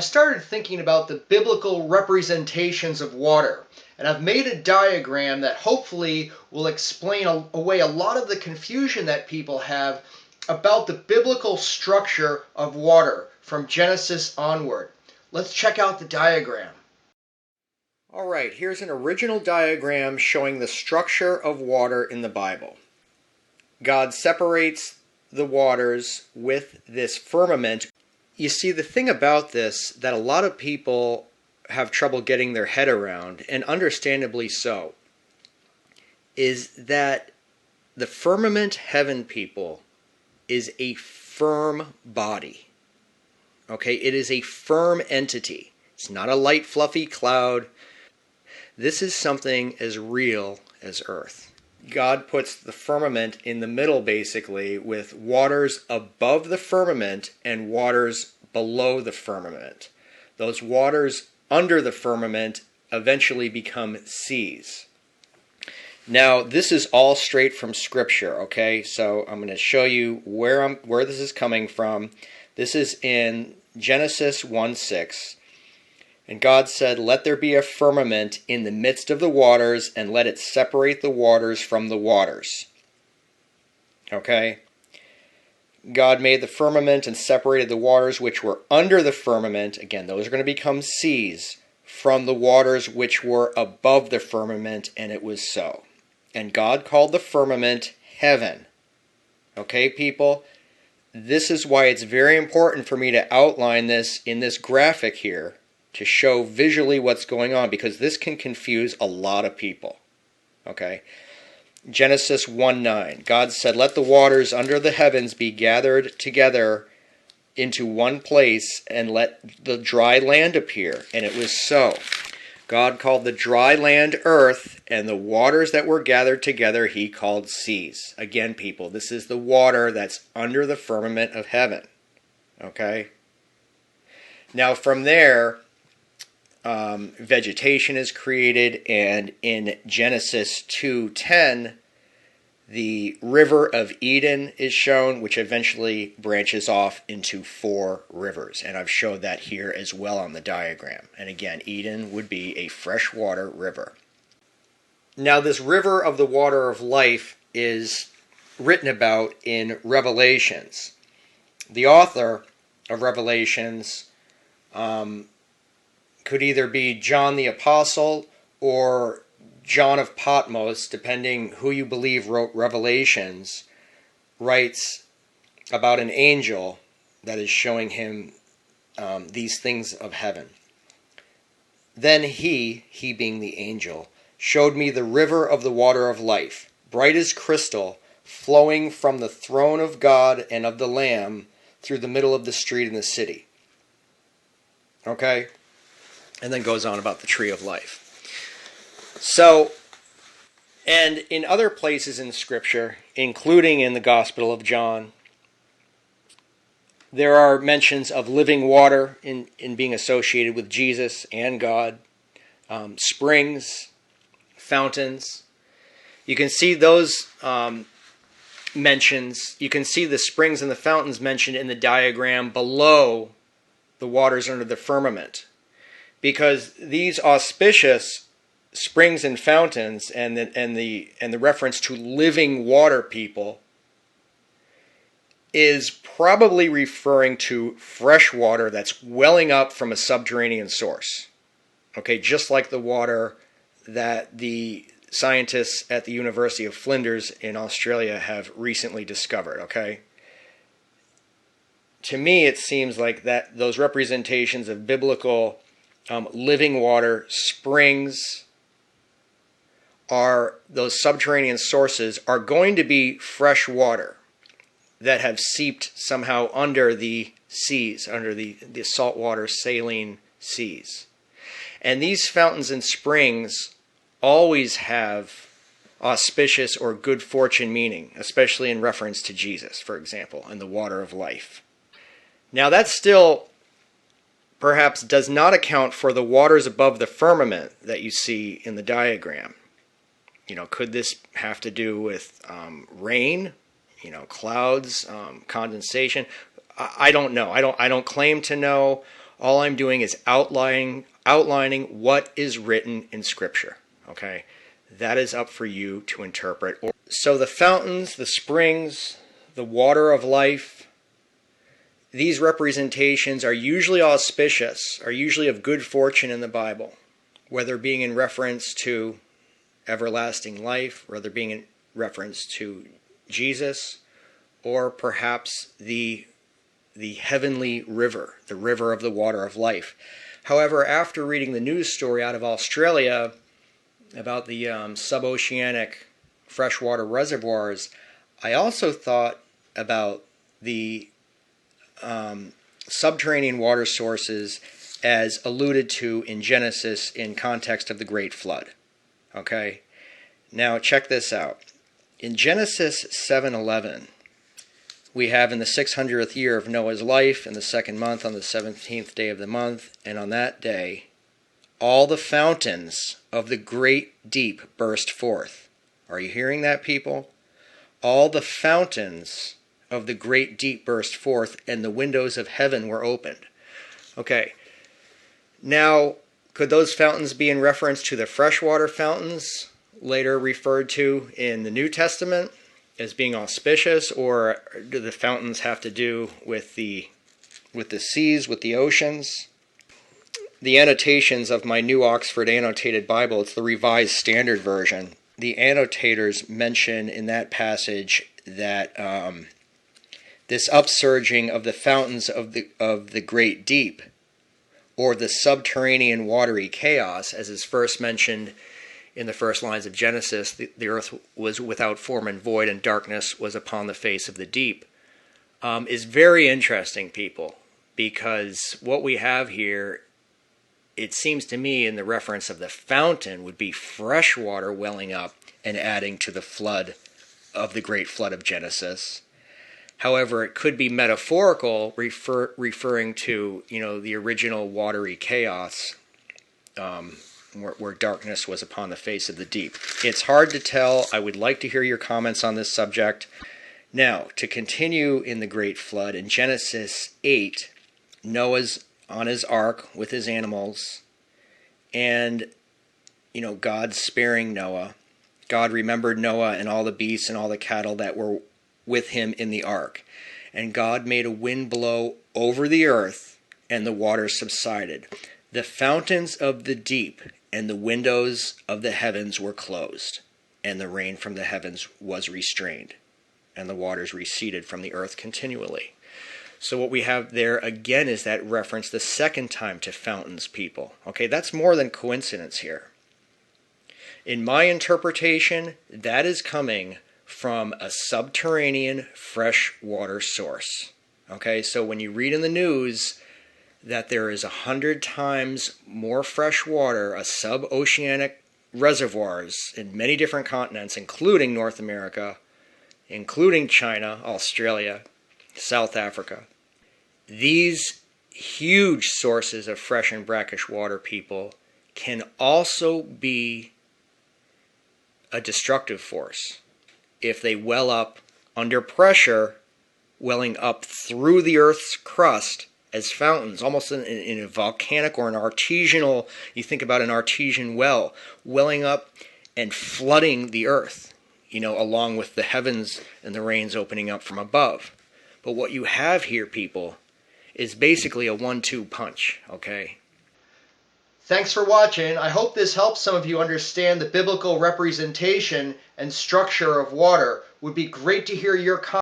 I started thinking about the biblical representations of water, and I've made a diagram that hopefully will explain away a lot of the confusion that people have about the biblical structure of water from Genesis onward. Let's check out the diagram. All right, here's an original diagram showing the structure of water in the Bible. God separates the waters with this firmament. You see, the thing about this that a lot of people have trouble getting their head around, and understandably so, is that the firmament heaven, people, is a firm body. Okay, it is a firm entity. It's not a light, fluffy cloud. This is something as real as earth. God puts the firmament in the middle, basically, with waters above the firmament and waters below the firmament. Those waters under the firmament eventually become seas. Now, this is all straight from Scripture, okay? So I'm going to show you where this is coming from. This is in Genesis 1:6. And God said, "Let there be a firmament in the midst of the waters, and let it separate the waters from the waters." Okay? God made the firmament and separated the waters which were under the firmament. Again, those are going to become seas, from the waters which were above the firmament, and it was so. And God called the firmament heaven. Okay, people? This is why it's very important for me to outline this in this graphic here, to show visually what's going on, because this can confuse a lot of people. Okay? Genesis 1:9. God said, "Let the waters under the heavens be gathered together into one place, and let the dry land appear." And it was so. God called the dry land earth, and the waters that were gathered together he called seas. Again, people, this is the water that's under the firmament of heaven. Okay? Now from there, vegetation is created, and in Genesis 2:10, the river of Eden is shown, which eventually branches off into 4 rivers. And I've showed that here as well on the diagram. And again, Eden would be a freshwater river. Now, this river of the water of life is written about in Revelations. The author of Revelations could either be John the Apostle or John of Patmos, depending who you believe wrote Revelations, writes about an angel that is showing him these things of heaven. "Then he being the angel, showed me the river of the water of life, bright as crystal, flowing from the throne of God and of the Lamb through the middle of the street in the city." Okay? And then goes on about the tree of life. So, and in other places in Scripture, including in the Gospel of John, there are mentions of living water in being associated with Jesus and God, springs, fountains. You can see those mentions. You can see the springs and the fountains mentioned in the diagram below the waters under the firmament, because these auspicious springs and fountains and the reference to living water, people, is probably referring to fresh water that's welling up from a subterranean source. Okay, just like the water that the scientists at the University of Flinders in Australia have recently discovered. Okay? To me, it seems like that those representations of biblical living water, springs, are those subterranean sources, are going to be fresh water that have seeped somehow under the seas, under the saltwater saline seas. And these fountains and springs always have auspicious or good fortune meaning, especially in reference to Jesus, for example, and the water of life. Now that still perhaps does not account for the waters above the firmament that you see in the diagram. You know, could this have to do with rain, clouds, condensation? I don't know. I don't claim to know. All I'm doing is outlining what is written in Scripture. Okay? That is up for you to interpret. So the fountains, the springs, the water of life, these representations are usually auspicious, are usually of good fortune in the Bible, whether being in reference to everlasting life, whether being in reference to Jesus, or perhaps the heavenly river, the river of the water of life. However, after reading the news story out of Australia about the suboceanic freshwater reservoirs, I also thought about the subterranean water sources as alluded to in Genesis in context of the Great Flood. Okay? Now check this out. In Genesis 7:11, we have in the 600th year of Noah's life, in the second month, on the 17th day of the month, and on that day, all the fountains of the great deep burst forth. Are you hearing that, people? All the fountains of the great deep burst forth, and the windows of heaven were opened. Okay. Now, could those fountains be in reference to the freshwater fountains later referred to in the New Testament as being auspicious, or do the fountains have to do with the seas, with the oceans? The annotations of my New Oxford Annotated Bible, it's the Revised Standard Version. The annotators mention in that passage that this upsurging of the fountains of the great deep, or the subterranean watery chaos, as is first mentioned in the first lines of Genesis, the earth was without form and void, and darkness was upon the face of the deep, is very interesting, people, because what we have here, it seems to me, in the reference of the fountain, would be fresh water welling up and adding to the flood of the great flood of Genesis. However, it could be metaphorical, referring to, the original watery chaos, where darkness was upon the face of the deep. It's hard to tell. I would like to hear your comments on this subject. Now, to continue in the great flood, in Genesis 8, Noah's on his ark with his animals, and, God sparing Noah. God remembered Noah and all the beasts and all the cattle that were with him in the ark. And God made a wind blow over the earth, and the waters subsided. The fountains of the deep and the windows of the heavens were closed, and the rain from the heavens was restrained, and the waters receded from the earth continually. So what we have there again is that reference the second time to fountains, people. Okay, that's more than coincidence here. In my interpretation, that is coming from a subterranean freshwater source. Okay, so when you read in the news that there is 100 times more fresh water, suboceanic reservoirs in many different continents, including North America, including China, Australia, South Africa. These huge sources of fresh and brackish water, people, can also be a destructive force if they well up under pressure, welling up through the Earth's crust as fountains, almost in a volcanic or an artesianal, you think about an artesian well, welling up and flooding the Earth, along with the heavens and the rains opening up from above. But what you have here, people, is basically a 1-2 punch, okay? Thanks for watching. I hope this helps some of you understand the biblical representation and structure of water. Would be great to hear your comments.